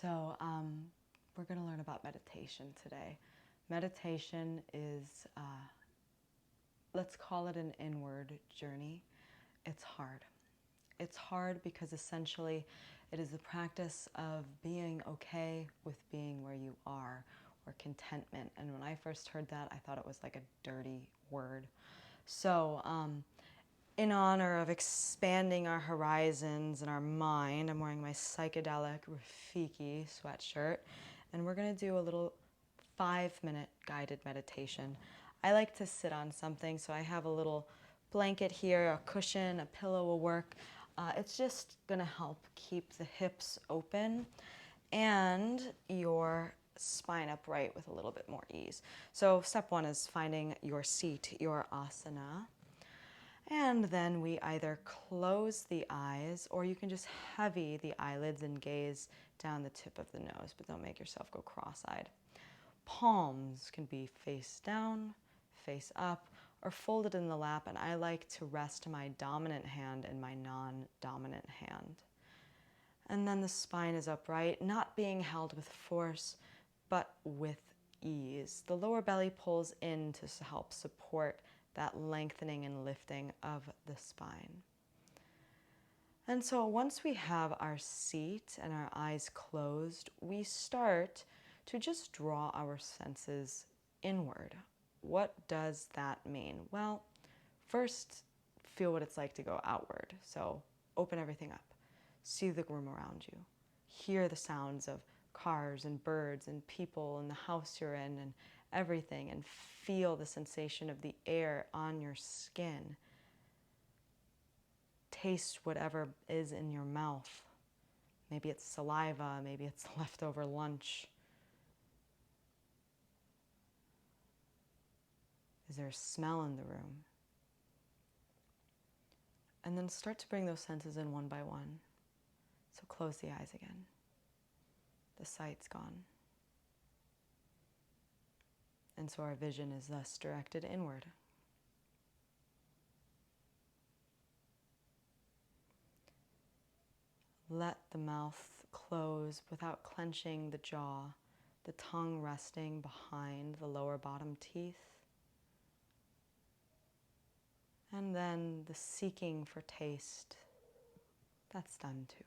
So we're going to learn about meditation today. Meditation is, let's call it an inward journey. It's hard. It's hard because essentially it is the practice of being okay with being where you are, or contentment. And when I first heard that, I thought it was like a dirty word. So in honor of expanding our horizons and our mind, I'm wearing my psychedelic Rafiki sweatshirt, and we're going to do a little 5-minute guided meditation. I like to sit on something, so I have a little blanket here, a cushion, a pillow will work. It's just going to help keep the hips open and your spine upright with a little bit more ease. So step one is finding your seat, your asana. And then we either close the eyes, or you can just heavy the eyelids and gaze down the tip of the nose, but don't make yourself go cross-eyed. Palms can be face down, face up, or folded in the lap, and I like to rest my dominant hand in my non-dominant hand. And then the spine is upright, not being held with force, but with ease. The lower belly pulls in to help support that lengthening and lifting of the spine. And so once we have our seat and our eyes closed, we start to just draw our senses inward. What does that mean? Well, first, feel what it's like to go outward. So open everything up. See the room around you. Hear the sounds of cars and birds and people and the house you're in and everything, and feel the sensation of the air on your skin. Taste whatever is in your mouth. Maybe it's saliva, maybe it's leftover lunch. Is there a smell in the room? And then start to bring those senses in one by one. So close the eyes again. The sight's gone. And so our vision is thus directed inward. Let the mouth close without clenching the jaw, the tongue resting behind the lower bottom teeth. And then the seeking for taste, that's done too.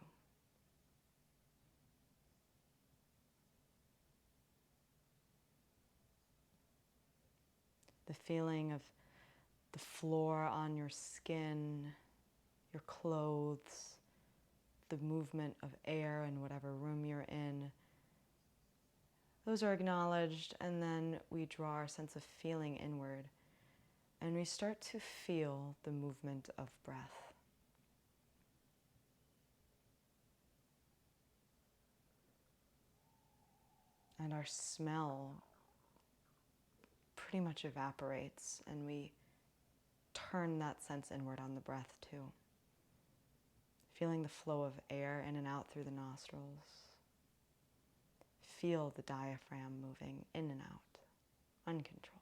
The feeling of the floor on your skin, your clothes, the movement of air in whatever room you're in. Those are acknowledged, and then we draw our sense of feeling inward, and we start to feel the movement of breath. And our smell pretty much evaporates, and we turn that sense inward on the breath too. Feeling the flow of air in and out through the nostrils. Feel the diaphragm moving in and out, uncontrolled.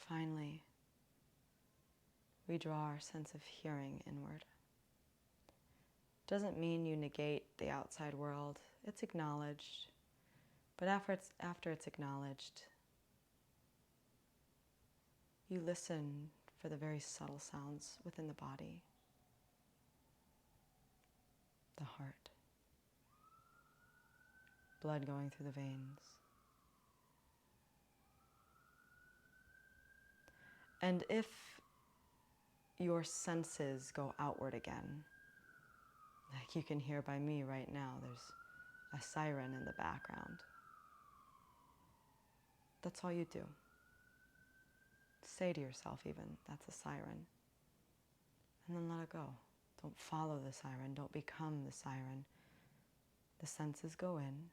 Finally, we draw our sense of hearing inward. Doesn't mean you negate the outside world. It's acknowledged. But after it's acknowledged, you listen for the very subtle sounds within the body. The heart. Blood going through the veins. And if your senses go outward again, like you can hear by me right now, there's a siren in the background. That's all you do. Say to yourself even, that's a siren. And then let it go. Don't follow the siren. Don't become the siren. The senses go in,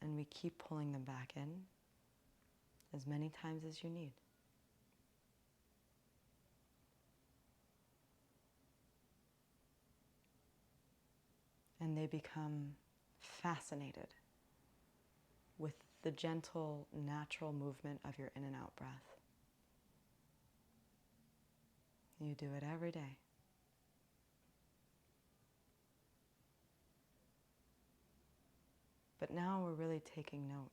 and we keep pulling them back in as many times as you need. may become fascinated with the gentle, natural movement of your in and out breath. You do it every day. But now we're really taking note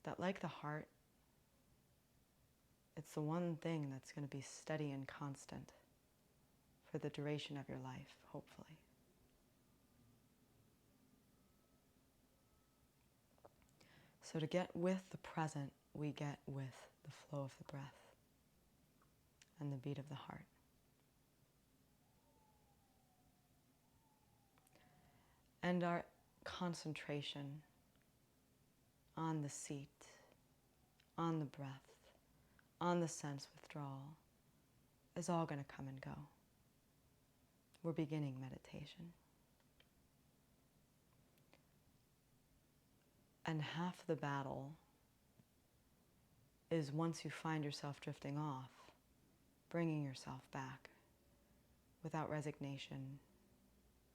that, like the heart, it's the one thing that's going to be steady and constant for the duration of your life, hopefully. So to get with the present, we get with the flow of the breath and the beat of the heart. And our concentration on the seat, on the breath, on the sense withdrawal is all going to come and go. We're beginning meditation. And half the battle is, once you find yourself drifting off, bringing yourself back without resignation,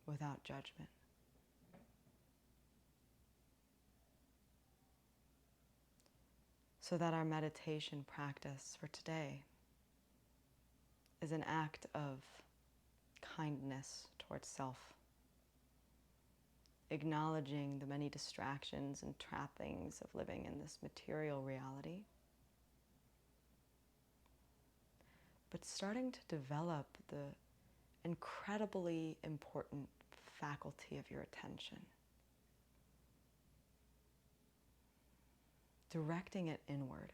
without judgment. So that our meditation practice for today is an act of kindness towards self, acknowledging the many distractions and trappings of living in this material reality, but starting to develop the incredibly important faculty of your attention, directing it inward.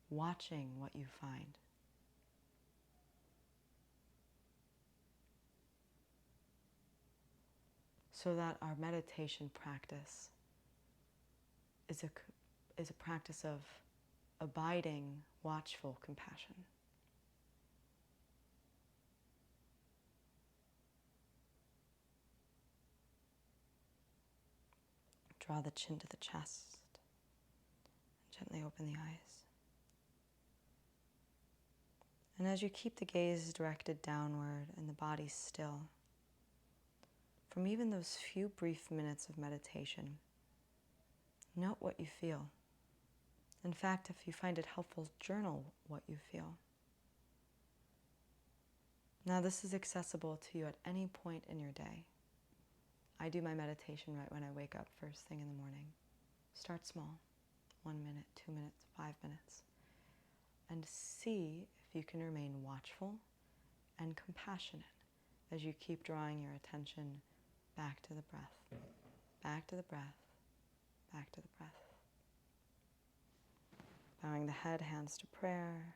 Watching what you find. So that our meditation practice is a practice of abiding, watchful compassion. Draw the chin to the chest. Gently open the eyes. And as you keep the gaze directed downward and the body still, from even those few brief minutes of meditation, note what you feel. In fact, if you find it helpful, journal what you feel. Now, this is accessible to you at any point in your day. I do my meditation right when I wake up first thing in the morning. Start small, 1 minute, 2 minutes, 5 minutes. And see if you can remain watchful and compassionate as you keep drawing your attention back to the breath, back to the breath, back to the breath. Bowing the head, hands to prayer.